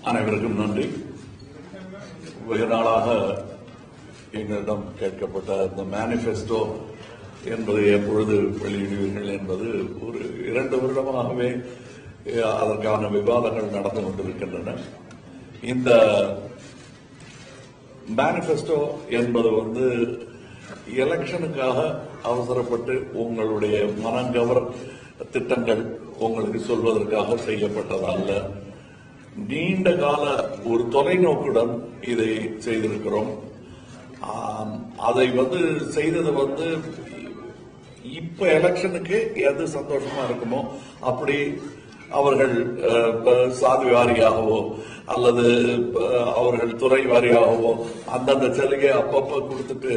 அனைவருக்கும் நன்றி. வெகு நாளாக எங்களிடம் கேட்கப்பட்ட இந்த மேனிஃபெஸ்டோ என்பது எப்பொழுது வெளியிடுவீர்கள் என்பது ஒரு 2 வருடமாகவே அதற்கான விவாதங்கள் நடந்து கொண்டிருக்கின்றன. இந்த மேனிஃபெஸ்டோ என்பது எலெக்ஷனுக்காக அவசரப்பட்டு உங்களுடைய மனங்கவர் திட்டங்கள் உங்களுக்கு சொல்வதற்காக செய்யப்பட்டதல்ல. நீண்ட கால ஒரு தொலைநோக்குடன் இதை செய்திருக்கிறோம். அதை செய்தது இப்ப எலெக்ஷனுக்கு எது சந்தோஷமா இருக்குமோ அப்படி அவர்கள் சாதி வாரியாகவோ அல்லது அவர்கள் துறை வாரியாகவோ அந்தந்த சலுகை அப்பப்ப கொடுத்துட்டு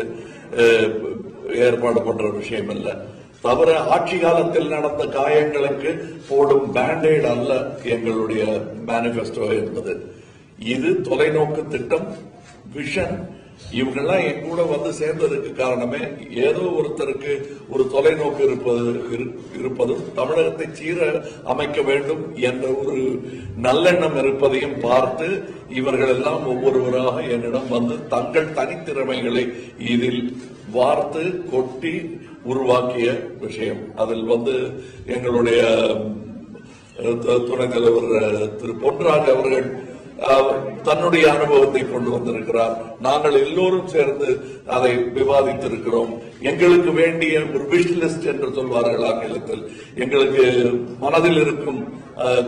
ஏற்பாடு பண்ற விஷயம் இல்லை. தவிர ஆட்சி காலத்தில் நடந்த காயங்களுக்கு போடும் பேண்டேட் அல்ல எங்களுடைய மேனிபெஸ்டோ என்பது. இது தொலைநோக்கு திட்டம், விஷன். இவங்கெல்லாம் என் கூட சேர்ந்ததுக்கு காரணமே ஏதோ ஒருத்தருக்கு ஒரு தொலைநோக்கு இருப்பதும் தமிழகத்தை சீர அமைக்க வேண்டும் என்ற ஒரு நல்லெண்ணம் இருப்பதையும் பார்த்து இவர்கள் எல்லாம் ஒவ்வொருவராக என்னிடம் தங்கள் தனித்திறமைகளை இதில் வார்த்து கொட்டி உருவாக்கிய விஷயம். அதில் எங்களுடைய துணைத் தலைவர் திரு பொன்ராஜ் அவர்கள் தன்னுடைய அனுபவத்தை கொண்டு வந்திருக்கிறார். நாங்கள் எல்லோரும் சேர்ந்து அதை விவாதித்திருக்கிறோம். எங்களுக்கு வேண்டிய ஒரு விஷ் லிஸ்ட் என்று சொல்வார்கள் ஆங்கிலத்தில், எங்களுக்கு மனதில் இருக்கும்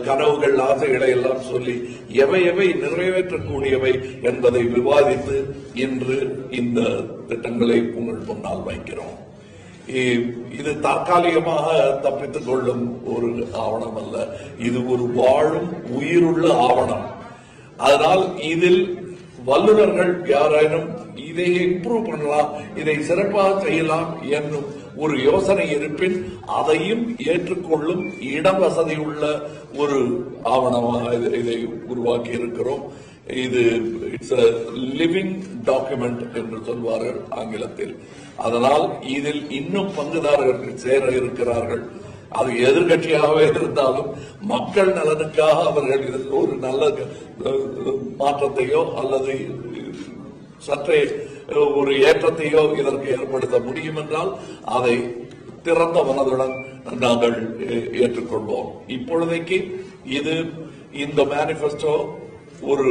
கனவுகள் ஆசைகளை எல்லாம் சொல்லி எவை எவை நிறைவேற்றக்கூடியவை என்பதை விவாதித்து இன்று இந்த திட்டங்களை உங்கள் முன்னால் வைக்கிறோம். இது தற்காலிகமாக தப்பித்துக் கொள்ளும் ஒரு ஆவணம் அல்ல, இது ஒரு வாழும் உயிருள்ள ஆவணம். அதனால் இதில் வல்லுநர்கள் யாராயினும் இதை இம்ப்ரூவ் பண்ணலாம், இதை சிறப்பாக செய்யலாம் என்னும் ஒரு யோசனை இருப்பின் அதையும் ஏற்றுக்கொள்ளும் இடம் வசதி உள்ள ஒரு ஆவணமாக இதை உருவாக்கி இருக்கிறோம். இது இட்ஸ் a லிவிங் டாக்குமெண்ட் என்று சொல்வார்கள் ஆங்கிலத்தில். அதனால் இதில் இன்னும் பங்குதாரர்கள் சேர இருக்கிறார்கள். அது எதிர்கட்சியாகவே இருந்தாலும் மக்கள் நலனுக்காக அவர்கள் இதற்கு ஒரு நல்ல மாற்றத்தையோ அல்லது சற்றே ஒரு ஏற்றத்தையோ இதற்கு ஏற்படுத்த முடியும் என்றால் அதை திறந்த மனதுடன் நாங்கள் ஏற்றுக்கொள்வோம். இப்பொழுதைக்கு இது இந்த மேனிபெஸ்டோ ஒரு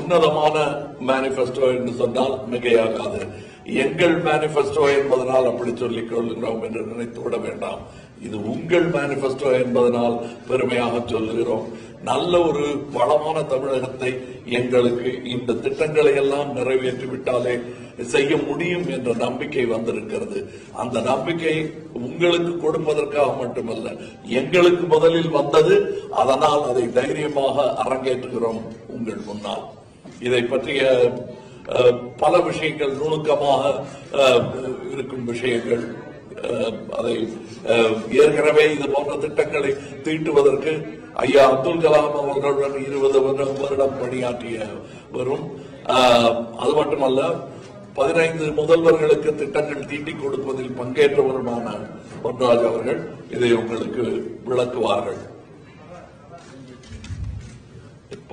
உன்னதமான மேனிபெஸ்டோ என்று சொன்னால் மிகையாகாது. எங்கள் மேனிபெஸ்டோ என்பதனால் அப்படி சொல்லிக் கொள்கிறோம் என்று நினைத்து விட வேண்டாம். இது உங்கள் மேனிபெஸ்டோ என்பதனால் பெருமையாக சொல்லுகிறோம். நல்ல ஒரு வளமான தமிழகத்தை எங்களுக்கு இந்த திட்டங்களை எல்லாம் நிறைவேற்றிவிட்டாலே செய்ய முடியும் என்ற நம்பிக்கை வந்திருக்கிறது. அந்த நம்பிக்கை உங்களுக்கு கொடுப்பதற்காக மட்டுமல்ல, எங்களுக்கு முதலில் வந்தது. அதனால் அதை தைரியமாக அரங்கேற்றுகிறோம் உங்கள் முன்னால். இதை பற்றிய பல விஷயங்கள், நுணுக்கமாக இருக்கும் விஷயங்கள், அதை ஏற்கனவே இது போன்ற திட்டங்களை தீட்டுவதற்கு ஐயா அப்துல் கலாம் அவர்களுடன் 20 வருடம் பணியாற்றிய வரும். அது மட்டுமல்ல, 15 முதல்வர்களுக்கு திட்டங்கள் தீட்டிக் கொடுப்பதில் பங்கேற்றவருமான பொன்ராஜ் அவர்கள் இதை உங்களுக்கு விளக்குவார்கள்.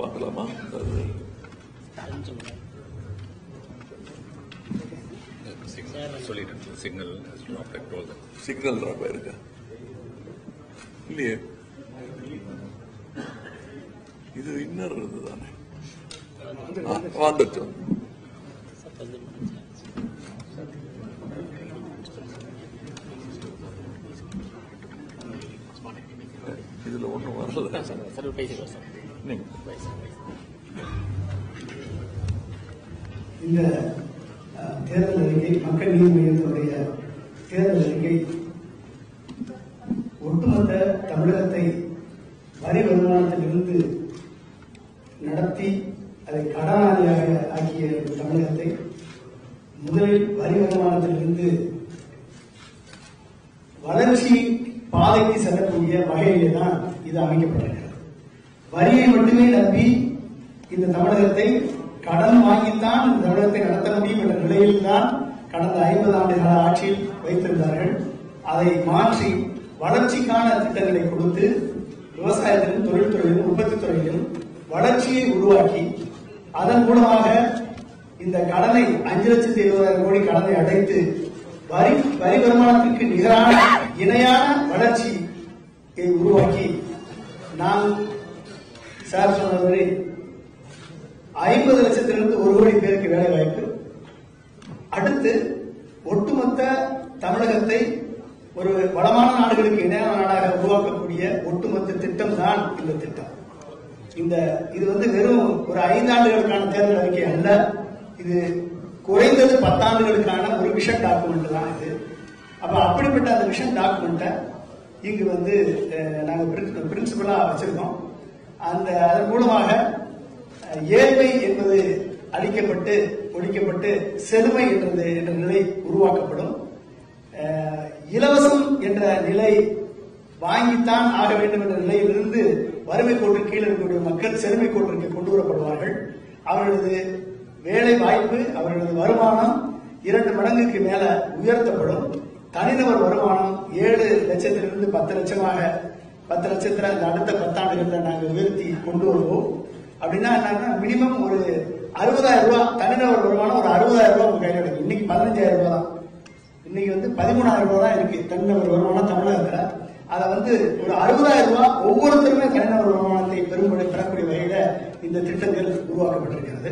பார்க்கலாமா? சிக்னல் ட்ராப் ஆயிருக்க இல்லையே, இது இன்னர் தானே வந்துட்டு. இதுல ஒண்ணும் வரல. இந்த தேர்தல் அறிக்கை, மக்கள் நீதி மையத்தினுடைய தேர்தல் அறிக்கை ஒட்டுமொத்த தமிழகத்தை வரி வருமானத்திலிருந்து நடத்தி அதை கடனாளியாக ஆக்கிய தமிழகத்தை முதலில் வரி வருமானத்திலிருந்து வளர்ச்சி பாதைக்கு செல்லக்கூடிய வகையிலே தான் இது அமைக்கப்பட்டிருக்கிறது. வரியை மட்டுமே நம்பி இந்த தமிழகத்தை கடன் வாங்கித்தான் இந்த தமிழகத்தை நடத்த முடியும் என்ற நிலையில் தான் கடந்த 50 ஆண்டுகால ஆட்சியில் வைத்திருந்தார்கள். அதை மாற்றி வளர்ச்சிக்கான திட்டங்களை கொடுத்து விவசாயத்திலும் தொழில்துறையிலும் உற்பத்தித் துறையிலும் வளர்ச்சியை உருவாக்கி அதன் மூலமாக இந்த கடனை 5,70,000 கோடி கடனை அடைத்து வரி வருமானத்திற்கு நிகரான இணையான வளர்ச்சியை உருவாக்கி நான் சார் சொன்னவரை 50 லட்சத்திலிருந்து 1 கோடி பேருக்கு வேலை வாய்ப்பு, அடுத்து ஒட்டுமொத்த தமிழகத்தை ஒரு வளமான நாடுகளுக்கு இணையான நாடாக உருவாக்கக்கூடிய ஒட்டுமொத்த திட்டம் தான் இந்த திட்டம். இது வெறும் ஒரு 5 ஆண்டுகளுக்கான தேர்தல் அறிக்கை அல்ல, இது குறைந்தது 10 ஆண்டுகளுக்கான ஒரு விஷன் டாக்குமெண்ட் தான் இது. அப்ப அப்படிப்பட்ட அந்த விஷன் டாக்குமெண்ட்டை இங்கு நாங்க பிரின்சிபலா வச்சிருக்கோம். அதன் மூலமாக ஏழ்மை என்பது அழிக்கப்பட்டு ஒழிக்கப்பட்டு செழுமை என்ற நிலை உருவாக்கப்படும். இலவசம் என்ற நிலை வாங்கித்தான் ஆக வேண்டும் என்ற நிலையிலிருந்து வறுமை கோட்டு கீழே இருக்கக்கூடிய மக்கள் செழுமை கோட்டிற்கு கொண்டு வரப்படுவார்கள். அவர்களது வேலை வாய்ப்பு, அவர்களது வருமானம் 2 மடங்குக்கு மேல உயர்த்தப்படும். தனிநபர் வருமானம் 7 லட்சத்திலிருந்து 10 லட்சமாக 10 லட்சத்துல அந்த அடுத்த 10 ஆண்டுகளில் நாங்கள் உயர்த்தி கொண்டு வருவோம். அப்படின்னா என்னன்னா மினிமம் ஒரு 60,000 ரூபாய் தனிநபர் வருமானம் ஒரு 60,000 ரூபாய் உங்க கையில் கிடைக்கும். இன்னைக்கு 15,000 ரூபாய் தான், இன்னைக்கு 13,000 ரூபாய் தான் இருக்கு தனிநபர் வருமானம் தமிழகத்துல. அதை ஒரு 60,000 ரூபாய் ஒவ்வொருத்தருமே தனிநபர் வருமானத்தை பெறக்கூடிய வகையில இந்த திட்டங்கள் உருவாக்கப்பட்டிருக்கிறது.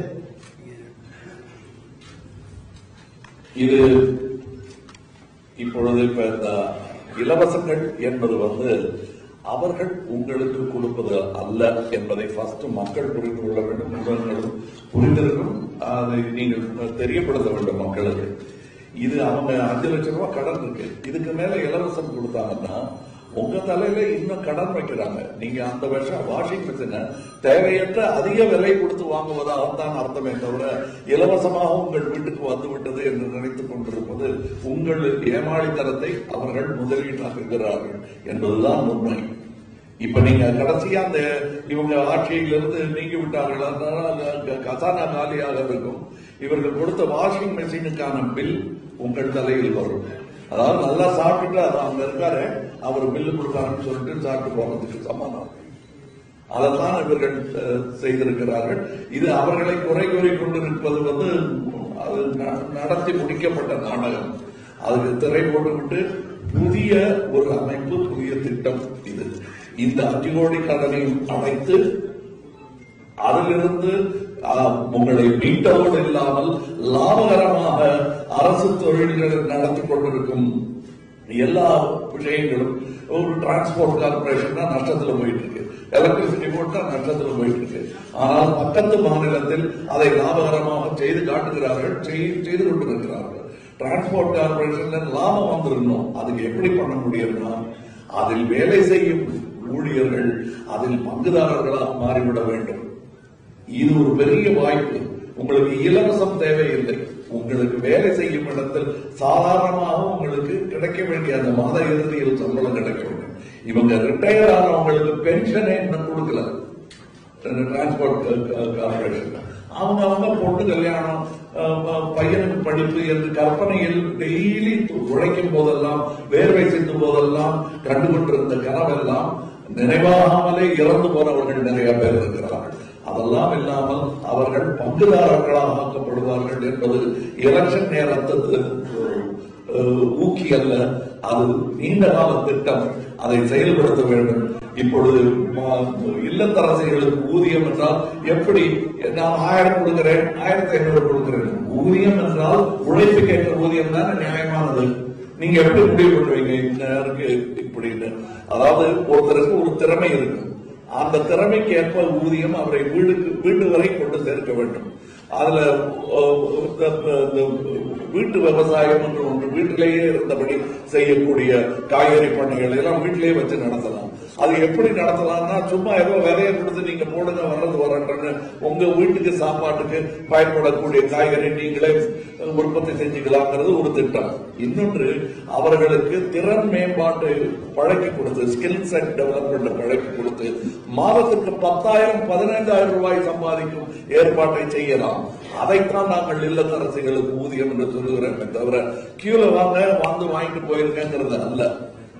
இது இப்பொழுது இப்ப இந்த இலவசங்கள் என்பது அவர்கள் உங்களுக்கு கொடுப்பது அல்ல என்பதை ஃபர்ஸ்ட் மக்கள் புரிந்து கொள்ள வேண்டும். நிறுவனங்களும் புரிந்திருக்கும், அதை நீங்கள் தெரியப்படுத்த வேண்டும் மக்களுக்கு. இது அவங்க 5 லட்சம் ரூபாய் கடன் இருக்கு, இதுக்கு மேல இலவசம் கொடுத்தாங்கன்னா உங்க தலையில இன்னும் கடன் வைக்கிறாங்க. நீங்க அந்த வருஷம் வாஷிங் மிஷினை தேவையற்ற அதிக விலை கொடுத்து வாங்குவதாகத்தான் அர்த்தமே தவிர இலவசமாக உங்கள் வீட்டுக்கு வந்துவிட்டது என்று நினைத்துக் கொண்டிருப்பது உங்கள் ஏமாளித்தனத்தை அவர்கள் முதலீட்டாக்குகிறார்கள் என்பதுதான் உண்மை. இப்ப நீங்க கடைசியா அந்த இவங்க ஆட்சியிலிருந்து நீங்கி விட்டார்கள், அதனால கசானா காலியாக இருக்கும். இவர்கள் கொடுத்த வாஷிங் மிஷினுக்கான பில் உங்கள் தலையில் வரும். அதாவது நல்லா சாப்பிட்டுட்டு அது அங்க இருக்காரு, அவர் பில்லு கொடுத்தாருன்னு சொல்லிட்டு சாப்பிட்டு போனதுக்கு சமானம். அதைத்தான் இவர்கள் செய்திருக்கிறார்கள். இது அவர்களை குறை கூறி கொண்டிருப்பது அது நடத்தி முடிக்கப்பட்ட நாடகம். அதுக்கு திரை போட்டுவிட்டு புதிய ஒரு அமைப்பு, புதிய திட்டம் இது. இந்த 5 கோடி கடனையும் அடைத்து அதிலிருந்து உங்களை மீட்டவோடு இல்லாமல் லாபகரமாக அரசு தொழில்கள் நடத்தி கொண்டிருக்கும் எல்லா விஷயங்களும். ஒரு டிரான்ஸ்போர்ட் கார்பரேஷன் தான் நஷ்டத்தில் போயிட்டு இருக்கு, எலக்ட்ரிசிட்டி போர்டு தான் நஷ்டத்தில் போயிட்டு இருக்கு. ஆனால் பக்கத்து மாநிலத்தில் அதை லாபகரமாக செய்து காட்டுகிறார்கள், செய்து கொண்டிருக்கிறார்கள். டிரான்ஸ்போர்ட் கார்பரேஷன்ல லாபம் வந்திருந்தோம், அதுக்கு எப்படி பண்ண முடியும்னா அதில் வேலை செய்யும் ஊழியர்கள் அதில் பங்குதாரர்களாக மாறிவிட வேண்டும். இது ஒரு பெரிய வாய்ப்பு. உங்களுக்கு இலவசம் தேவையில்லை, உங்களுக்கு வேலை செய்யும் இடத்தில் சாதாரணமாக உங்களுக்கு கிடைக்க வேண்டிய அந்த மாத இறுதியில் சம்பளம் கிடைக்க வேண்டும். இவங்க ரிட்டையர் ஆனவங்களுக்கு பென்ஷனே இன்னும் கொடுக்கல டிரான்ஸ்போர்ட் கார்பரேஷன். அவங்க பொண்ணு கல்யாணம், பையனுக்கு படிப்பு என்று கற்பனையில் டெய்லி உழைக்கும் போதெல்லாம், வேர்வை சிந்தும் போதெல்லாம் கண்டுகொண்டிருந்த கனவெல்லாம் நினைவாகாமலே இறந்து போனவர்கள் நிறைய பேர் இருக்கிறார்கள். அதெல்லாம் இல்லாமல் அவர்கள் பங்குதாரர்களாக ஆக்கப்படுவார்கள் என்பது எலெக்ஷன் நேரத்துக்கு ஊக்கி அல்ல, அது நீண்ட கால திட்டம். அதை செயல்படுத்த வேண்டும். இப்பொழுது இல்லத்தரசிகளுக்கு ஊதியம் என்றால் எப்படி, நான் 1000 கொடுக்கிறேன், 1500 கொடுக்கிறேன். ஊதியம் என்றால் உழைப்புக்கு ஏற்ற ஊதியம் தானே நியாயமானது. நீங்க எப்படி முடிவு பண்ணுவீங்க இருக்கு இப்படின்னு? அதாவது ஒருத்தருக்கு ஒரு திறமை இருக்கு, அந்த திறமைக்கு ஏற்ப ஊதியம் அவரை வீடு வரை கொண்டு சேர்க்க வேண்டும். அதுல வீட்டு விவசாயம் என்று ஒன்று, வீட்டிலேயே இருந்தபடி செய்யக்கூடிய காய்கறி பண்ணைகள் எல்லாம் வீட்டிலேயே வச்சு நடத்தலாம். அது எப்படி நடத்தலாம்னா சும்மா ஏதோ விலையை கொடுத்து நீங்க போடுங்க வர்றது வரட்டுன்னு உங்க வீட்டுக்கு சாப்பாட்டுக்கு பயன்படக்கூடிய காய்கறி நீங்களே உற்பத்தி செஞ்சுக்கலாங்கிறது ஒரு திட்டம். இன்னொன்று அவர்களுக்கு திறன் மேம்பாட்டு பழக்கி கொடுத்து ஸ்கில் செட் டெவலப்மெண்ட் பழக்கி கொடுத்து மாதத்துக்கு 10,000 15,000 ரூபாய் சம்பாதிக்கும் ஏற்பாட்டை செய்யலாம். அதைத்தான் நாங்கள் இல்லத்தரசிகளுக்கு ஊதியம் என்று சொல்லுகிறோமே தவிர கியூல வாங்கிட்டு போயிருக்கேங்கிறது அல்ல.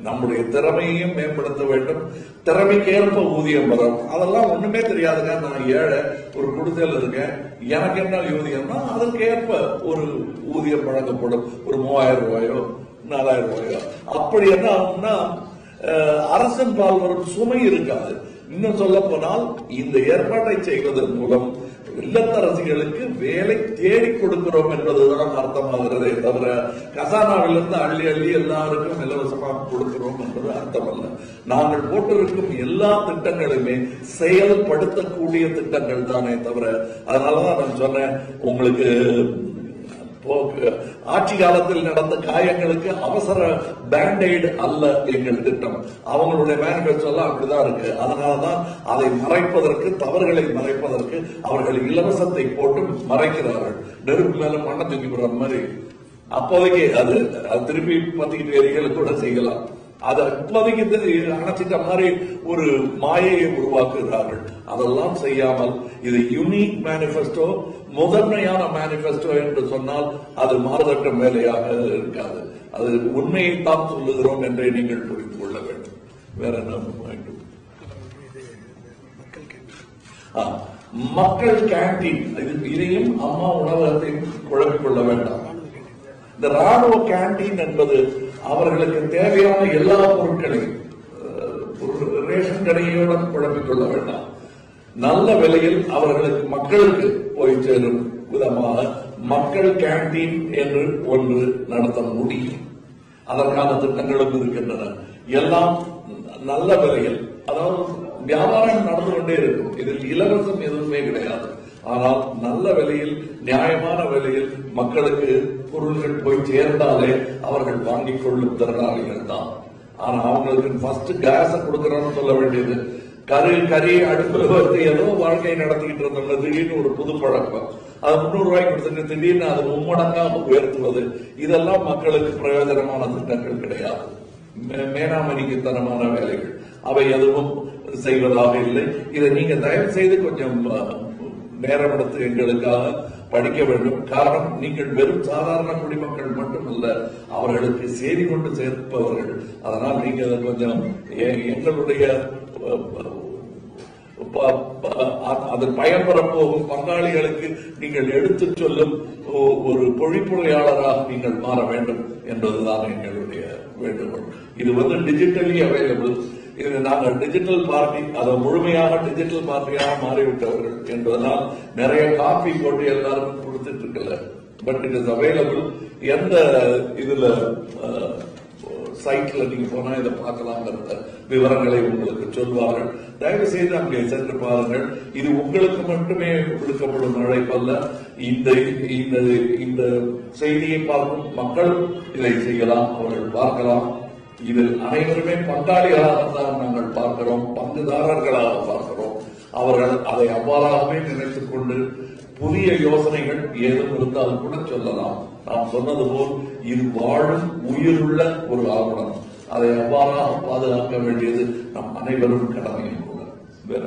நம்முடைய திறமையையும் மேம்படுத்த வேண்டும். திறமைக்கேற்ப ஊதியம் வரும். அதெல்லாம் ஒண்ணுமே தெரியாதுங்க. நான் ஏழை, ஒரு குடிசையில் இருக்கேன், எனக்கு என்ன ஊதியம்னா அதற்கேற்ப ஒரு ஊதியம் வழங்கப்படும். ஒரு 3,000 ரூபாயோ 4,000 ரூபாயோ. அப்படி என்ன ஆகும்னா அரசின் பால் வரும் சுமை இருக்காது. இன்னும் சொல்ல போனால் இந்த ஏற்பாட்டை செய்வதன் மூலம் இல்லத்தரசிகளுக்கு வேலை தேடி கொடுக்கிறோம் என்பதுதான் அர்த்தமாகிறதே தவிர கசானாவிலிருந்து அள்ளி அள்ளி எல்லாருக்கும் இலவசமாக கொடுக்கிறோம் என்பது அர்த்தமல்ல. நாங்கள் போட்டிருக்கும் எல்லா திட்டங்களுமே செயல்படுத்தக்கூடிய திட்டங்கள் தானே தவிர, அதனாலதான் நான் சொன்னேன் உங்களுக்கு ஆட்சி காலத்தில் நடந்த காயங்களுக்கு அவசர பேண்டைடு அல்ல எங்கள் திட்டம். அவங்களுடைய மேனிபெஸ்டோ எல்லாம் அப்படிதான் இருக்கு. அதனாலதான் அதை மறைப்பதற்கு, தவறுகளை மறைப்பதற்கு அவர்கள் இலவசத்தை போட்டு மறைக்கிறார்கள். நெருப்பு மேல மண்ணை தூக்கி போடுற மாதிரி. அப்போதைக்கு அது திருப்பி பத்திக்கிட்டு எரிகளை கூட செய்யலாம். அதை இப்போதைக்கு அணைச்சிட்ட மாதிரி ஒரு மாயையை உருவாக்குகிறார்கள். அதெல்லாம் செய்யாமல் இது யூனிக் மேனிபெஸ்டோ, முதன்மையான மேனிபெஸ்டோ என்று சொன்னால் அது மாறுதட்டம் வேலையாக இருக்காது. அது உண்மையை தான் சொல்லுகிறோம் என்றே நீங்கள் புரிந்து கொள்ள வேண்டும். வேற என்ன வேண்டும்? மக்கள் கேண்டீன், இதையும் அம்மா உணவகத்தையும் குழப்பிக் கொள்ள வேண்டாம். இந்த ராணுவ கேண்டீன் என்பது அவர்களுக்கு தேவையான எல்லா பொருட்களையும் ரேஷன் கடையுடன் குழப்பிக் கொள்ள வேண்டாம். நல்ல விலையில் அவர்களுக்கு மக்களுக்கு போய் சேரும் விதமாக மக்கள் கேண்டீன் என்று ஒன்று நடத்த முடியும். அதற்கான திட்டங்களும் இருக்கின்றன. எல்லாம் நல்ல விலையில், அதாவது வியாபாரம் நடந்து கொண்டே இருக்கும். இதில் இலவசம் எதுவுமே கிடையாது. ஆனால் நல்ல விலையில், நியாயமான விலையில் மக்களுக்கு பொருள்கள் போய் சேர்ந்தாலே அவர்கள் வாங்கிக் கொள்ளும் திறனாளிகள் தான். ஆனா அவங்களுக்கு ஃபர்ஸ்ட் கேஸ கொடுக்கறோம்னு சொல்ல வேண்டியது. கறி அடுப்புல வந்து ஏதோ வாழ்க்கையை நடத்திக்கிட்டு இருந்தவங்க திடீர்னு ஒரு புது பழக்கம், அது 300 ரூபாய்க்கு கொடுத்துட்டு திடீர்னு அது மும்மடங்காக உயர்த்துவது, இதெல்லாம் மக்களுக்கு பிரயோஜனமான திட்டங்கள் கிடையாது. மேனாமணிக்குத்தனமான வேலைகள் அவை எதுவும் செய்வதாக இல்லை. இதை நீங்க தயவு செய்து கொஞ்சம் நேரம் எடுத்து எங்களுக்காக படிக்க வேண்டும். காரணம், நீங்கள் வெறும் சாதாரண குடிமக்கள் மட்டுமல்ல, அவர்களுக்கு செய்தி கொண்டு சேர்ப்பவர்கள். அதனால் நீங்க கொஞ்சம் எங்களுடைய அதன் பயன்பெற போகும் பங்காளிகளுக்கு நீங்கள் எடுத்துச் சொல்லும் ஒரு பொழிப்புரையாளராக நீங்கள் மாற வேண்டும் என்பதுதான் எங்களுடைய வேண்டுகோள். இது டிஜிட்டலி அவைலபிள். இது நாங்கள் டிஜிட்டல் பார்ட்டி, அதை முழுமையாக டிஜிட்டல் பார்ட்டியாக மாறிவிட்டவர்கள் என்பதனால் நிறைய காப்பி போட்டு எல்லாருக்கும் கொடுத்துட்டு இருக்கல. But it is available. எந்த இதுல சைட்ல நீங்க போனா இதை பார்க்கலாங்கிற விவரங்களை உங்களுக்கு சொல்வார்கள். தயவு செய்து அங்கே சென்று பாருங்கள். இது உங்களுக்கு மட்டுமே விடுக்கப்படும் அழைப்பல்ல. இந்த செய்தியை பார்க்கும் மக்கள் இதை செய்யலாம், அவர்கள் பார்க்கலாம். இது அனைவருமே பங்காளிகளாகத்தான் நாங்கள் பார்க்கிறோம், பங்குதாரர்களாக பார்க்கிறோம். அவர்கள் அதை அவ்வாறாகவே நினைத்துக் கொண்டு புதிய யோசனைகள் ஏதும் இருந்தால் கூட சொல்லலாம். நாம் சொன்னது போல் இது வாழும் உயிருள்ள ஒரு ஆவணம். அதை அவ்வாறாக பாதுகாக்க வேண்டியது நம் அனைவரும் கடமையும் கூட. வேற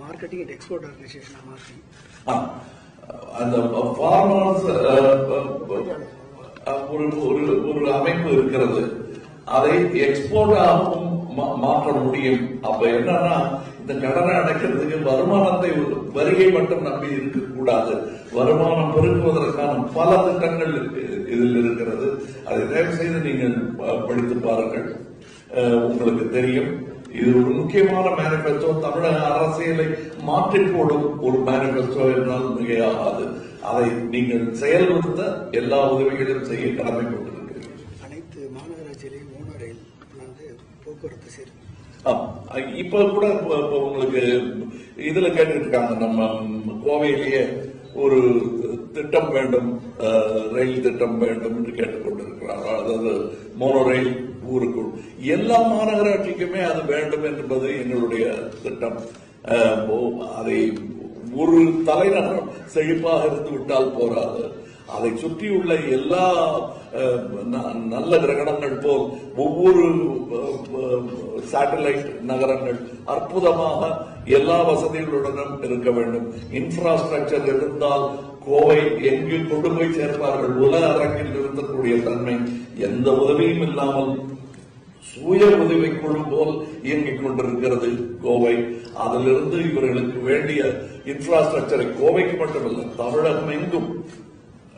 மார்க்கெட்டிங் அண்ட் எக்ஸ்போர்ட் ஆர்கனைசேஷன் மாற்றி அந்த ஃபார்மர்ஸ் ஒரு அமைப்பு இருக்கிறது. அதை எக்ஸ்போர்ட்டாகவும் மாற்ற முடியும். அப்ப என்னன்னா, இந்த கடனை அடைக்கிறதுக்கு வருமானத்தை, வரியை மட்டும் நம்பி இருக்கக்கூடாது. வருமானம் பெருக்குவதற்கான பல திட்டங்கள் இதில் இருக்கிறது. அதை தயவு செய்து நீங்கள் படித்து பாருங்கள், உங்களுக்கு தெரியும். இது ஒரு முக்கியமான மேனிபெஸ்டோ. தமிழக அரசியலை மாற்றி போடும் ஒரு மேனிபெஸ்டோ என்றால் மிகையாகாது. அதை நீங்கள் செயல்படுத்த எல்லா உதவிகளையும் செய்ய கடமைப்பட்டிருக்கிறீர்கள். அனைத்து மாநகராட்சியிலையும் மோனோ ரயில் போக்குவரத்து சேரும். இப்ப கூட உங்களுக்கு இதுல கேட்டு இருக்காங்க, நம்ம கோவையிலேயே ஒரு திட்டம் வேண்டும், ரயில் திட்டம் வேண்டும் என்று கேட்டுக்கொண்டிருக்கிறோம். கொண்டிருக்கிறார்கள். அதாவது மோனோ ரயில் ஊருக்குள் எல்லா மாநகராட்சிக்குமே அது வேண்டும் என்பது எங்களுடைய திட்டம். அதை ஒரு தலைநகரம் செழிப்பாக இருந்து விட்டால் போராது, அதை சுற்றியுள்ள எல்லா நல்ல கிரகணங்கள் போல் ஒவ்வொரு சேட்டலைட் நகரங்கள் அற்புதமாக எல்லா வசதிகளுடனும் இருக்க வேண்டும். இன்ஃப்ராஸ்ட்ரக்சர் இருந்தால் கோவை எங்கு கொண்டு போய் சேர்ப்பார்கள். உலக அரங்கில் இருக்கக்கூடிய தன்மை எந்த உதவியும் இல்லாமல் சுய உதவி குழு போல் இயங்கிக் கொண்டிருக்கிறது கோவை. அதிலிருந்து இவர்களுக்கு வேண்டிய இன்ஃப்ராஸ்ட்ரக்சரை கோவைக்கு மட்டுமல்ல தமிழகம் எங்கும்,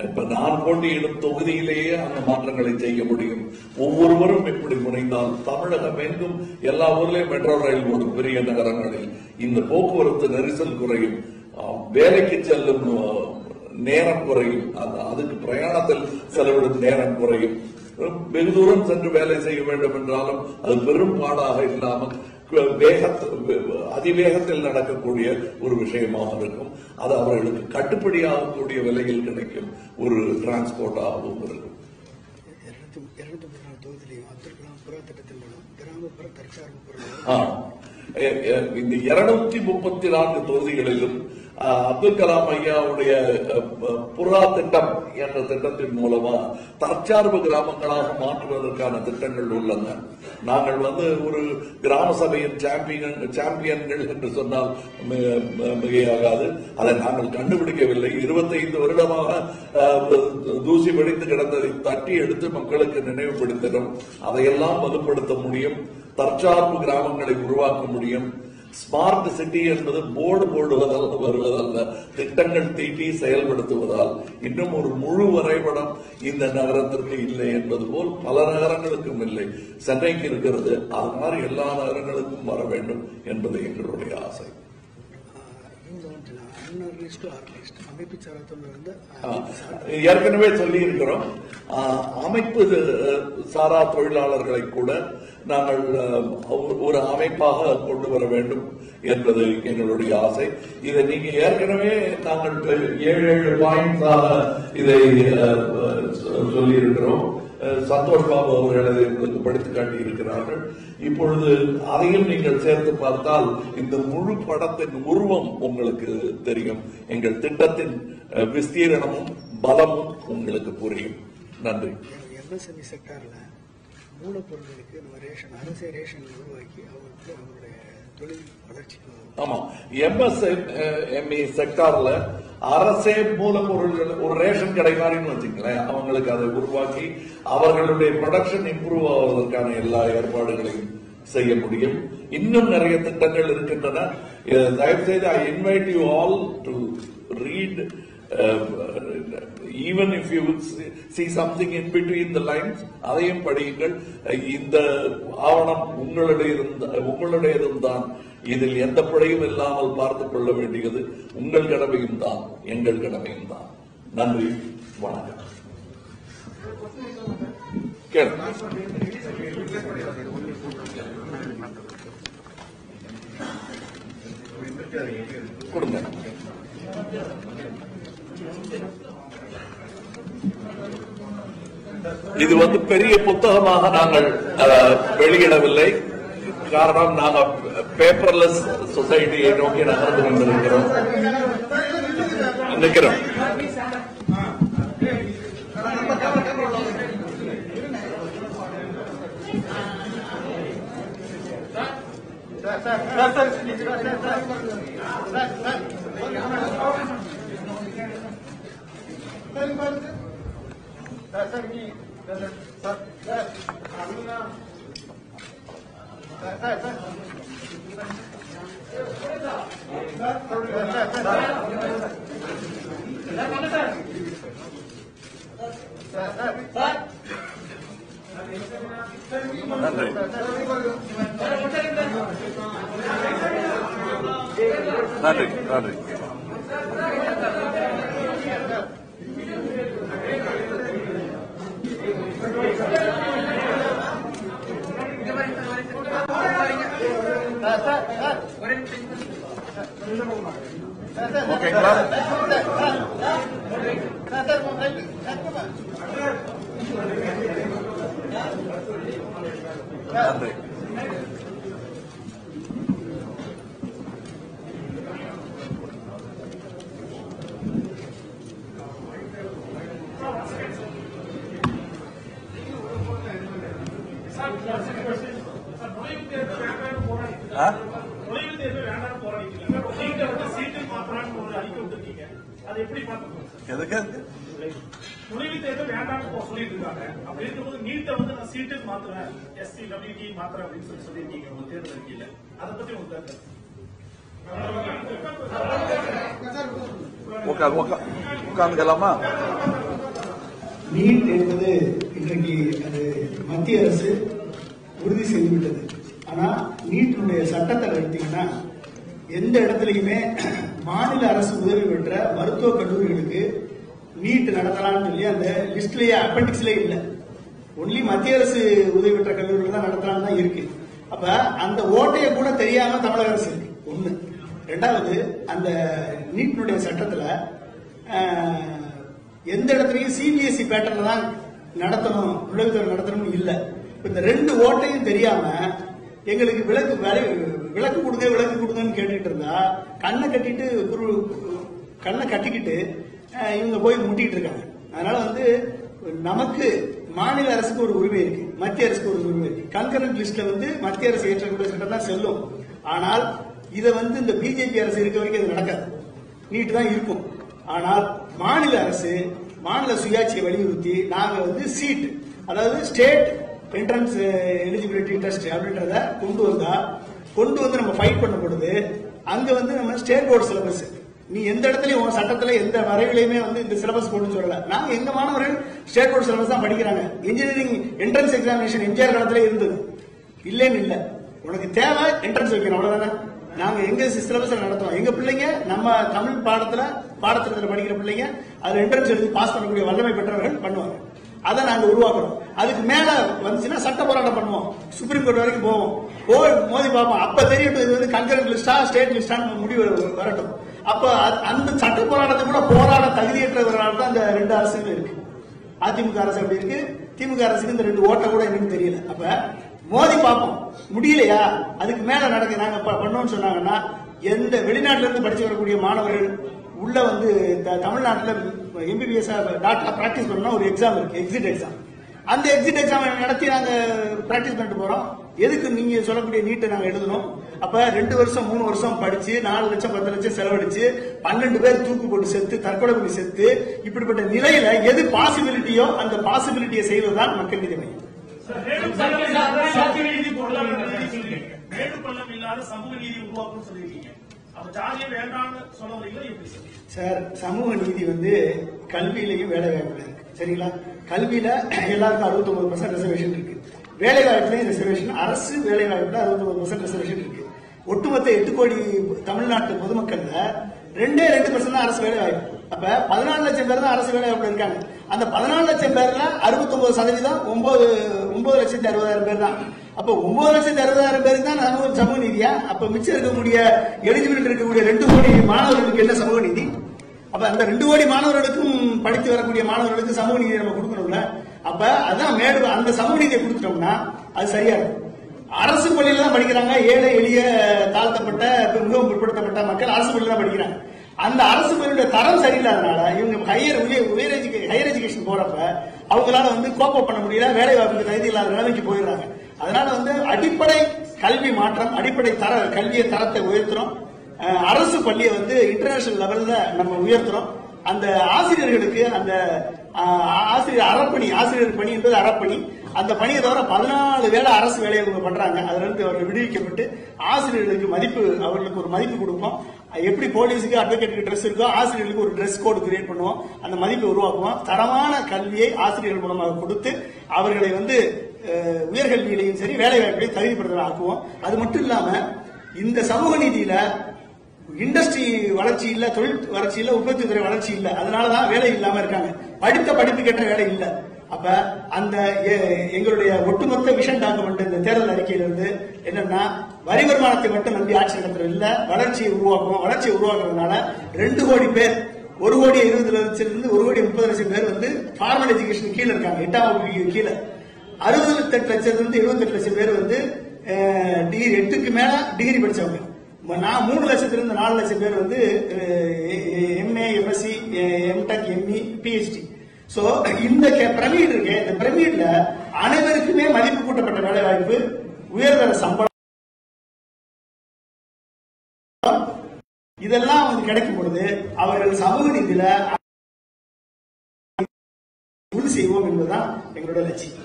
இப்ப நான் போட்டியிடும் தொகுதியிலேயே அந்த மாற்றங்களை செய்ய முடியும். ஒவ்வொருவரும் இப்படி முனைந்தால் தமிழகம் எங்கும் எல்லா ஊர்லயும் மெட்ரோ ரயில் ஓடும். பெரிய நகரங்களில் இந்த போக்குவரத்து நெரிசல் குறையும், வேலைக்கு செல்லும் நேரம் குறையும், அதுக்கு பிரயாணத்தில் செலவிடும் நேரம் குறையும். வெகு தூரம் சென்று வேலை செய்ய வேண்டும் என்றாலும் அது பெரும் பாடாக இல்லாமல் அதிவேகத்தில் நடக்கக்கூடிய ஒரு விஷயமாக இருக்கும். அது அவர்களுக்கு கட்டுப்படியாகக்கூடிய விலையில் கிடைக்கும் ஒரு டிரான்ஸ்போர்ட்டாகவும் இருக்கும். இந்த 234 தொகுதிகளிலும் அப்துல் கலாம் ஐயாவுடைய புறா திட்டம் என்ற திட்டத்தின் மூலமா தற்சார்பு கிராமங்களாக மாற்றுவதற்கான திட்டங்கள் உள்ளன. நாங்கள் ஒரு கிராம சபையின் சாம்பியன்கள் என்று சொன்னால் மிகையாகாது. அதை நாங்கள் கண்டுபிடிக்கவில்லை. 25 வருடமாக தூசி படித்து கிடந்ததை தட்டி எடுத்து மக்களுக்கு நினைவுபடுத்தினோம். அதையெல்லாம் வலுப்படுத்த முடியும். தற்சார்பு கிராமங்களை உருவாக்க முடியும். ஸ்மார்ட் சிட்டி என்பது போர்டு போடுவதால் வருவதல்ல, திட்டங்கள் தீட்டி செயல்படுத்துவதால். இன்னும் ஒரு முழு வரைபடம் இந்த நகரத்திற்கு இல்லை என்பது போல் பல நகரங்களுக்கும் இல்லை. சென்னைக்கு இருக்கிறது, அது மாதிரி எல்லா நகரங்களுக்கும் வர வேண்டும் என்பது எங்களுடைய ஆசை. ஏற்கனவே சொல்லி இருக்கிறோம். அமைப்பு சாரா தொழிலாளர்களை கூட நாங்கள் ஒரு அமைப்பாக கொண்டு வர வேண்டும் என்பது எங்களுடைய ஆசை. இதை நீங்க ஏற்கனவே நாங்கள் 7 பாயிண்ட்ஸாக இதை சொல்லி இருக்கிறோம். சந்தோஷ் பாபு அவர்கள் அதை உங்களுக்கு படித்து காட்டி இருக்கிறார்கள். இப்பொழுது அதையும் நீங்கள் சேர்த்து பார்த்தால் இந்த முழு படத்தின் உருவம் உங்களுக்கு தெரியும். எங்கள் திட்டத்தின் விஸ்தீரணமும் பலமும் உங்களுக்கு புரியும். நன்றி. எம்எஸ்எம்இ செக்டார்ல மூலப்பொருட்களுக்கு நம்ம அரசே ரேஷன் உருவாக்கி அவங்களுடைய தொழில் வளர்ச்சிக்கு. ஆமா, எம்எஸ்எம்இ செக்டார்ல அரசே மூலப்பொருள்கள் ஒரு ரேஷன் கடை மாதிரின்னு வச்சுங்களேன், அவங்களுக்கு அதை உருவாக்கி அவர்களுடைய ப்ரொடக்ஷன் இம்ப்ரூவ் ஆவதற்கான எல்லா ஏற்பாடுகளையும் செய்ய முடியும். இன்னும் நிறைய திட்டங்கள் இருக்கின்றன. தயவு செய்து I invite you all to read. Even if you see something in between the lines, அதையும் படியுங்கள். இந்த ஆவணம் உங்களுடையதும் தான். இதில் எந்த பிழையும் இல்லாமல் பார்த்துக் கொள்ள வேண்டியது உங்கள் கடமையும் தான், எங்கள் கடமையும் தான். நன்றி, வணக்கம். கொடுங்க. இது பெரிய புத்தகமாக நாங்கள் வெளியிடவில்லை. காரணம், நாங்கள் பேப்பர்லெஸ் சொசைட்டியை நோக்கி நகர்ந்து கொண்டிருக்கிறோம். நிற்கிறோம். நன்றி, நன்றி. ஓகேங்களா? நன்றி. எதுக்கு நுழைவுத் தேர்வு வேண்டாம்னு சொல்லிட்டு இருக்காங்க. அப்படி இருக்கும்போது நீட்டை வந்து நான் சீட்டுக்கு மாத்துறேன், SC WT மாத்துறேன் அப்படின்னு சொல்லியிருக்கீங்க உங்க தேர்தல் அறிக்கையில. அதை பத்தி உங்களுக்கு உட்காந்துக்கலாமா? நீட் என்பது இன்றைக்கு அது மத்திய அரசு உறுதி செய்துவிட்டது. ஆனா நீட்டினுடைய சட்டத்தை எடுத்தீங்கன்னா எந்த இடத்துலயுமே மாநில அரசு உதவி பெற்ற மருத்துவக் கல்லூரிகளுக்கு நீட் நடத்தலாம்னு சொல்லி அந்த லிஸ்ட்லயே அப்பெண்டிக்ஸ்லயே இல்ல. ஒன்லி மத்திய அரசு உதவி பெற்ற கல்லூரிகள் தான் நடத்தலாம் தான் இருக்கு. அப்ப அந்த ஓட்டையை கூட தெரியாம தமிழக அரசு இருக்கு. ஒண்ணு. ரெண்டாவது, அந்த நீட்டினுடைய சட்டத்துல எந்த இடத்துலயும் CBSE பேட்டர்ல தான் நடத்தணும், நுழைவுத் தேர்வு நடத்தணும் இல்ல. இந்த ரெண்டு ஓட்டையும் தெரியாம எங்களுக்கு விளக்கு கொடுங்கன்னு கேட்டுட்டு இருந்தா கண்ணை கட்டிக்கிட்டு இவங்க போய் முட்டிட்டு இருக்காங்க. அதனால வந்து நமக்கு மாநில அரசுக்கு ஒரு உரிமை இருக்கு, மத்திய அரசுக்கு ஒரு உரிமை இருக்கு. கன்கரண்ட் லிஸ்ட்ல வந்து மத்திய அரசு ஏற்றக்கூடிய சட்டம் தான் செல்லும். ஆனால் இதை வந்து இந்த பிஜேபி அரசு இருக்க வரைக்கும் அது நடக்காது, நீட்டு தான் இருக்கும். ஆனால் மாநில அரசு மாநில சுயாட்சியை வலியுறுத்தி நாங்க வந்து சீட், அதாவது ஸ்டேட் என்ட்ரன்ஸ் எலிஜிபிலிட்டி டெஸ்ட் அப்படின்றத கொண்டு வந்து நம்ம ஃபைட் பண்ண பொழுது அங்க வந்து நம்ம ஸ்டேட் போர்டு சிலபஸ், நீ எந்த இடத்துலயும் சட்டத்துல எந்த வரைவிலையுமே வந்து இந்த சிலபஸ் போட்டு சொல்லல. நாங்க எங்க மாணவர்கள் ஸ்டேட் போர்டு சிலபஸ் தான் படிக்கிறாங்க. இன்ஜினியரிங் என்ட்ரன்ஸ் எக்ஸாமினேஷன் எம்ஜிஆர் காலத்துல இருந்தது, இல்லன்னு இல்ல. உனக்கு தேவை என்ட்ரன்ஸ் வைக்கணும், அவ்வளவுதானே. நாங்க எங்க சிலபஸ் நடத்துவோம். எங்க பிள்ளைங்க நம்ம தமிழ் பாடத்திட்டத்தில் படிக்கிற பிள்ளைங்க அதுல என்ட்ரன்ஸ் எழுதி பாஸ் பண்ணக்கூடிய வல்லமை பெற்றவர்கள் பண்ணுவாங்க. அதை நாங்க உருவாக்குறோம். அதுக்கு மேல வந்துச்சுன்னா சட்ட போராட்டம் பண்ணுவோம், சுப்ரீம் கோர்ட் வரைக்கும் போவோம், மோதி பார்ப்போம். அப்ப தெரியட்டும் இது வந்து கன்கரண்ட் லிஸ்டா ஸ்டேட் லிஸ்டான்னு முடிவு வரட்டும். அப்ப அந்த சட்ட போராட்டத்தை கூட போராட தகுதியற்றவர்களால் தான் இந்த ரெண்டு அரசுகள் இருக்கு. அதிமுக அரசு அப்படி இருக்கு, திமுக அரசுக்கு இந்த ரெண்டு ஓட்ட கூட என்னன்னு தெரியல. அப்ப மோதி பார்ப்போம், முடியலையா அதுக்கு மேல நடக்க நாங்க பண்ணோம்னு சொன்னாங்கன்னா எந்த வெளிநாட்டுல இருந்து படிச்சு வரக்கூடிய மாணவர்கள் உள்ள வந்து தமிழ்நாட்டில் MBBS டாக்டர் பிராக்டிஸ் பண்ணா ஒரு எக்ஸாம் இருக்கு, எக்ஸிட் எக்ஸாம். அந்த எக்ஸிட் எக்ஸாம் நடத்தி நாங்க பிராக்டிஸ் பண்ணிட்டு போறோம். எதுக்கு நீங்க சொல்லக்கூடிய நீட்டை நாங்க எழுதணும். அப்ப 2 வருஷம் 3 வருஷம் படிச்சு 4 லட்சம் 10 லட்சம் செலவழிச்சு 12 பேர் தூக்கு போட்டு செத்து, தற்கொலை பண்ணி செத்து, இப்படிப்பட்ட நிலையில எது பாசிபிலிட்டியோ அந்த பாசிபிலிட்டியை செய்வதுதான் மக்கள் நீதி மையம். சமூக நீதி உருவாக்கும் சொல்லியிருக்கீங்க. சார், சமூக நீதி வந்து கல்வியிலையும் வேலை வாய்ப்புல இருக்கு, சரிங்களா? கல்வியில எல்லாருக்கும் 69% ரிசர்வேஷன் இருக்கு, வேலை வாய்ப்புலையும் ரிசர்வேஷன், அரசு வேலை வாய்ப்புல 69% ரிசர்வேஷன் இருக்கு. ஒட்டுமொத்த 8 கோடி தமிழ்நாட்டு பொதுமக்கள்ல 2% தான் அரசு வேலை வாய்ப்பு. அப்ப 14 லட்சம் பேர் தான் அரசு வேலை வாய்ப்புல இருக்காங்க. அந்த 14 லட்சம் பேர்ல 69% 9,60,000 பேர் தான். அப்ப 9,60,000 பேருக்கு தான் சமூக நீதியா? அப்ப மிச்சம் இருக்கக்கூடிய எலிஜிபிலிட்டி இருக்கக்கூடிய 2 கோடி மாணவர்களுக்கு என்ன சமூக நீதி? அப்ப அந்த 2 கோடி மாணவர்களுக்கும் படித்து வரக்கூடிய மாணவர்களுக்கு சமூக நீதியை நம்ம கொடுக்கணும்ல. அப்ப அதான் அந்த சமூக நீதியை கொடுத்துட்டோம்னா அது சரியா இருக்கும். அரசு பள்ளியில தான் படிக்கிறாங்க, ஏழை எளிய தாழ்த்தப்பட்ட மிகவும் பிற்படுத்தப்பட்ட மக்கள் அரசு பள்ளியில தான் படிக்கிறாங்க. அந்த அரசு பள்ளியுடைய தரம் சரியில்லாதனால இவங்க ஹையர் எஜுகேஷன் போறப்ப அவங்களால வந்து கோப்பப் பண்ண முடியல, வேலை வாய்ப்புக்கு தகுதி இல்லாத நிலைமைக்கு போயிடுறாங்க. அதனால வந்து அடிப்படை கல்வி மாற்றம், அடிப்படை கல்வியை தரத்தை உயர்த்துறோம். அரசு பள்ளியை வந்து இன்டர்நேஷனல் லெவல்ல நம்ம உயர்த்துறோம். அந்த ஆசிரியர்களுக்கு அந்த ஆசிரியர் பணி என்பது அறப்பணி. அந்த பணியை தவிர 14 வேலை அரசு வேலையை அவங்க பண்றாங்க. அதுல இருந்து அவர்கள் விடுவிக்கப்பட்டு ஆசிரியர்களுக்கு அவர்களுக்கு ஒரு மதிப்பு கொடுப்போம். எப்படி போலீஸுக்கு அட்வொகேட்டுக்கு ட்ரெஸ் இருக்கோ ஆசிரியர்களுக்கு ஒரு ட்ரெஸ் கோடு கிரியேட் பண்ணுவோம், அந்த மதிப்பை உருவாக்குவோம். தரமான கல்வியை ஆசிரியர்கள் மூலமாக கொடுத்து அவர்களை வந்து உயர்கல்வியிலையும் சரி வேலை வாய்ப்பையும் தகுதிப்படுத்த ஆக்குவோம். அது மட்டும் இல்லாம இந்த சமூக நீதியில இண்டஸ்ட்ரி வளர்ச்சி இல்ல, தொழில் வளர்ச்சி இல்ல, உற்பத்தி துறை வளர்ச்சி இல்ல. அதனாலதான் வேலை இல்லாம இருக்காங்க, படித்த படிப்புக்கேற்ற வேலை இல்ல. அப்ப அந்த எங்களுடைய ஒட்டுமொத்த விஷன் டாக்குமெண்ட் இந்த தேர்தல் அறிக்கையிலிருந்து என்னன்னா, வரி வருமானத்தை மட்டும் நம்பி ஆட்சி நடத்துறது இல்ல, வளர்ச்சியை உருவாக்குவோம். வளர்ச்சியை உருவாக்குறதுனால 2 கோடி பேர் 1,20,00,000 1,30,00,000 பேர் வந்து ஃபார்மல் எஜுகேஷன் கீழே இருக்காங்க, 8ஆம் வகுப்பு கீழே. 68 லட்சத்திலிருந்து 78 லட்சம் பேர் வந்து டிகிரி 8க்கு மேல டிகிரி படிச்சவங்க. நான் 3 லட்சத்திலிருந்து 4 லட்சம் பேர் வந்து MA, MSc, MTech, ME, PhD. So இந்த பிரமிட் இருக்கு. இந்த பிரமிட்ல அனைவருக்குமே மதிப்பு கூட்டப்பட்ட வேலை வாய்ப்பு, உயர்தர சம்பளம், இதெல்லாம் வந்து கிடைக்கும் பொழுது அவர்கள் சமூக நீதியில உறுதி செய்வோம் என்பதுதான் எங்களுடைய லட்சியம்.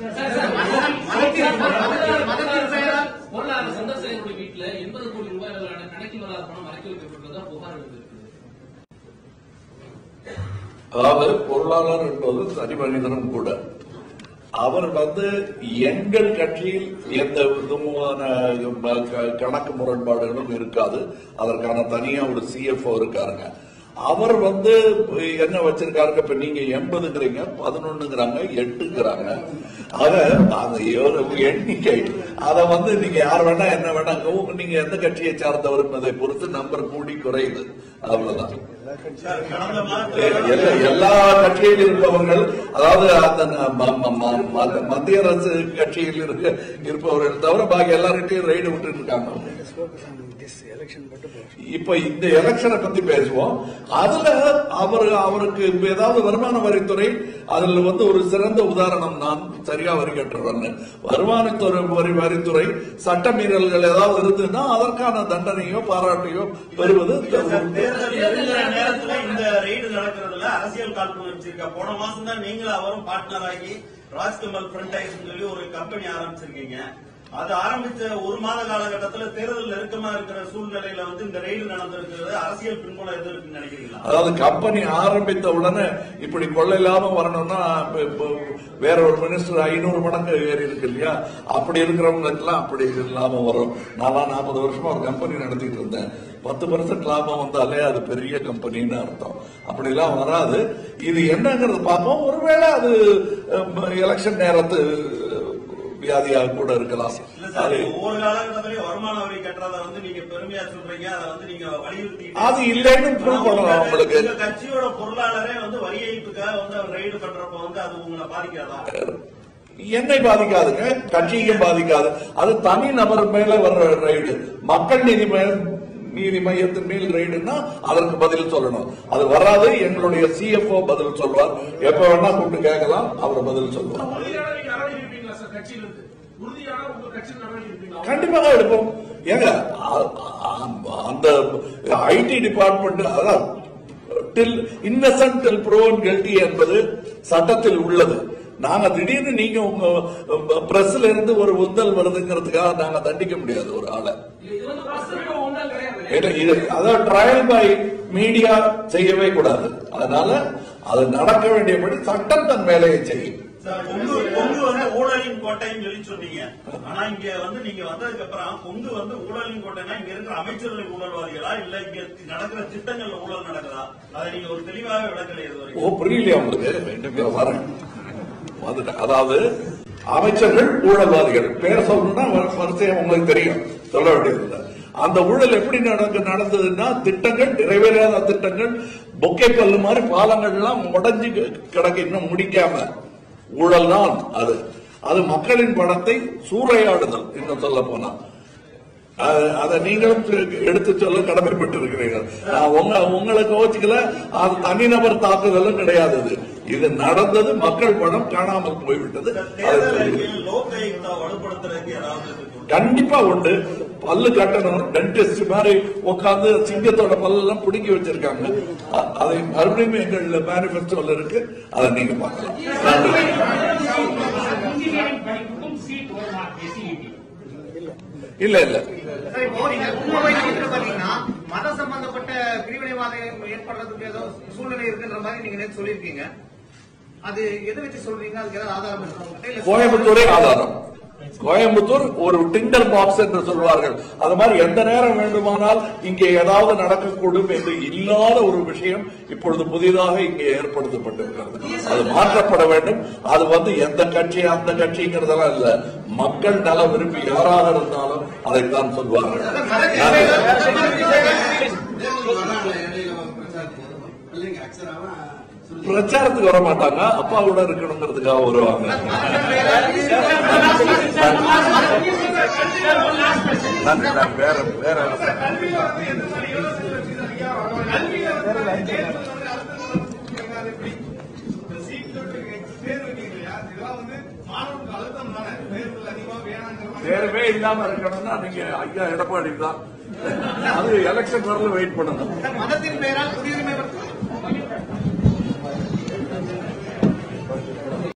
வீட்டுல 80 கோடி ரூபாய் கணக்கில் வராத பணம் மறைக்க வைக்கப்பட்டதா புகார் எழுதிருக்கு. அதாவது பொருளாளர் என்பது தனி மனிதனும் கூட. அவர் வந்து எங்கள் கட்சியில் எந்த விதமான கணக்கு முரண்பாடுகளும் இருக்காது. அதற்கான தனியா ஒரு சிஎஃப்ஓ இருக்காருங்க. அவர் வந்து என்ன வச்சிருக்காருங்க, இப்ப நீங்க 80ங்கிறீங்க, 11ங்கிறாங்க, 8ங்கிறாங்க. அத எண்ணிக்கை அதை வந்து நீங்க யார் வேணா என்ன வேணா, நீங்க எந்த கட்சியை சார்ந்தவர் என்பதை பொறுத்து நம்பர் கூடி குறையுது, அவ்வளவுதான். எல்லா கட்சியில் இருப்பவர்கள், அதாவது அந்த மத்திய அரசு கட்சியில் இருப்பவர்கள் தவிர பாக்கி எல்லார்கிட்டையும் ரைடு விட்டு இருக்காங்க. இப்ப இந்த எலெக்ஷனை பத்தி பேசுவோம். அதுல அவருக்கு ஏதாவது வருமான வரித்துறை அதுல வந்து ஒரு சிறந்த உதாரணம், நான் சரியா வரி கட்டுறேன், வருமான வரித்துறை சட்ட மீறல்கள் ஏதாவது இருந்ததுன்னா அதற்கான தண்டனையோ பாராட்டையோ பெறுவது. இந்த ரெய்டு நடக்கிறதுல அரசியல் காழ்ப்புணர்ச்சி இருக்கா? போன மாசம் தான் நீங்களும் அவரும் பார்ட்னர் ஆகி ராஜ்கமல் பிரான்சைஸ் சொல்லி ஒரு கம்பெனி ஆரம்பிச்சிருக்கீங்க. அது ஆரம்பிச்ச ஒரு மாத காலகட்டத்தில் தேர்தல் நெருக்கமா இருக்கிற சூழ்நிலையில வந்து இந்த ரெய்டு நடந்திருக்கிறது. அரசியல் பின்புலம் எது இருக்குன்னு நினைக்கிறீங்களா? அதாவது கம்பெனி ஆரம்பித்த உடனே இப்படி கொள்ளை இல்லாம வரணும்னா வேற ஒரு மினிஸ்டர் 500 மடங்கு ஏறி இருக்கு இல்லையா? அப்படி இருக்கிறவங்க எல்லாம் அப்படி இல்லாம வரும். நான் 40 வருஷமா ஒரு கம்பெனி நடத்திட்டு இருந்தேன். 10% லாபம் வந்தாலே அது பெரிய கம்பெனின்னு அர்த்தம். அப்படி எல்லாம் வராது. இது என்னங்கிறது பார்ப்போம். ஒருவேளை அது எலெக்ஷன் நேரத்து வியாதியாக கூட இருக்கலாம். ஒவ்வொரு காலகட்டத்திலேயே வருமான வரி கட்டுறத வந்து நீங்க பெருமையா சொல்றீங்க, அதை வந்து நீங்க வலியுறுத்தி அது இல்லைன்னு ப்ரூவ் பண்ணலாம். உங்களுக்கு கட்சியோட பொருளாளரே வந்து வரி ஏய்ப்புக்காக வந்து அவர் ரைடு பண்றப்ப வந்து அது உங்களை பாதிக்காதா? என்னை பாதிக்காதுங்க, கட்சியும் பாதிக்காது. அது தனி நபர் மேல வர்ற ரைடு. மக்கள் நீதி மையத்தின் மேல் ரைடுன்னா அதற்கு பதில் சொல்லணும். அது வராது. எங்களுடைய சிஎஃப்ஓ பதில் சொல்வார். எப்ப வேணா கூப்பிட்டு கேட்கலாம், அவர் பதில் சொல்வார். கண்டிப்பாக எடுப்போம். ஏங்க அந்த ஐடி டிபார்ட்மெண்ட், அதான் டில் இன்னசென்ட் டில் ப்ரோவன் கில்டி என்பது சட்டத்தில் உள்ளது. நாங்க திடீர்னு நீங்க உங்க பிரஸ்ல இருந்து ஒரு உந்தல் வருதுங்கிறதுக்காக நாங்க தண்டிக்க முடியாது ஒரு ஆளை. அதாவது ட்ரையல் பை மீடியா செய்யவே கூடாது. அதனால அது நடக்க வேண்டியபடி சட்டம் தன் வேலையை செய்யும். கொங்கு வந்து ஊழலின் கோட்டைன்னு சொல்லி சொன்னீங்க. ஆனா இங்க வந்து நீங்க வந்ததுக்கு அப்புறம் கொங்கு வந்து ஊழலின் கோட்டைனா இங்க இருக்கிற அமைச்சர்கள் ஊழல்வாதிகளா இல்ல இங்க நடக்கிற திட்டங்கள்ல ஊழல் நடக்குதா? அதை நீங்க ஒரு தெளிவாக விளக்கல. புரியலையா உங்களுக்கு? வரேன். அதாவது அமைச்சர்கள் ஊழல்வாதிகள் பேர் சொல்லணும்னா வரிசையா உங்களுக்கு தெரியும், சொல்ல வேண்டியது. அந்த ஊழல் எப்படி நடந்ததுன்னா, திட்டங்கள் நிறைவேறாத திட்டங்கள், பொக்கை கல்லு மாதிரி பாலங்கள் எல்லாம் உடஞ்சி கிடக்க இன்னும் முடிக்காம ஊழல் தான் அது. அது மக்களின் பணத்தை சூறையாடுதல். இன்னும் சொல்ல போனா அதை நீங்களும் எடுத்து சொல்ல கடமைப்பட்டு இருக்கிறீர்கள். உங்களை கோச்சிக்கல, அது தனிநபர் தாக்குதலும் கிடையாது. இது நடந்தது, மக்கள் பணம் காணாமல் போய்விட்டது. கண்டிப்பா உண்டு. பல்லு கட்டணும், டென்டிஸ்ட் மாதிரி உட்கார்ந்து சிங்கத்தோட பல்லெல்லாம் பிடுங்கி வச்சிருக்காங்க. அதை மறுபடியும் எங்கள் மேனிபெஸ்டோல இருக்கு, அதை நீங்க பார்க்கலாம். இல்ல இல்ல மத சம்பந்தப்பட்ட பிரிவினைவாதம் ஏற்படுறதுக்கு ஏதோ சூழ்நிலை இருக்குன்ற மாதிரி நீங்க நேற்று சொல்லியிருக்கீங்க. அது எதை வச்சு சொல்றீங்க? அதுக்கு ஏதாவது ஆதாரம் இருக்கு? கோயம்புத்தூரே ஆதாரம். கோயம்புத்தூர் ஒரு டிண்டர் பாக்ஸ் என்று சொல்வார்கள். அது மாதிரி எந்த நேரம் வேண்டுமானால் இங்கே ஏதாவது நடக்கக்கூடும் என்று இல்லாத ஒரு விஷயம் இப்பொழுது புதிதாக இங்கே ஏற்படுத்தப்பட்டிருக்கிறது. அது மாற்றப்பட வேண்டும். அது வந்து எந்த கட்சி அந்த கட்சிங்கிறதெல்லாம் இல்ல, மக்கள் நல விரும்பி யாராக இருந்தாலும் அதைத்தான் சொல்வார்கள். பிரச்சாரத்துக்கு வர மாட்டாங்க, அப்பாவோட இருக்கணுங்கிறதுக்காக வருவாங்க. வேற வேற தேர்வே இல்லாம இருக்கணும்னா நீங்க ஐயா எடப்பாடி தான். அது எலெக்ஷன் வரல வெயிட் பண்ணணும். மதத்தின் பெயரால் குடியுரிமை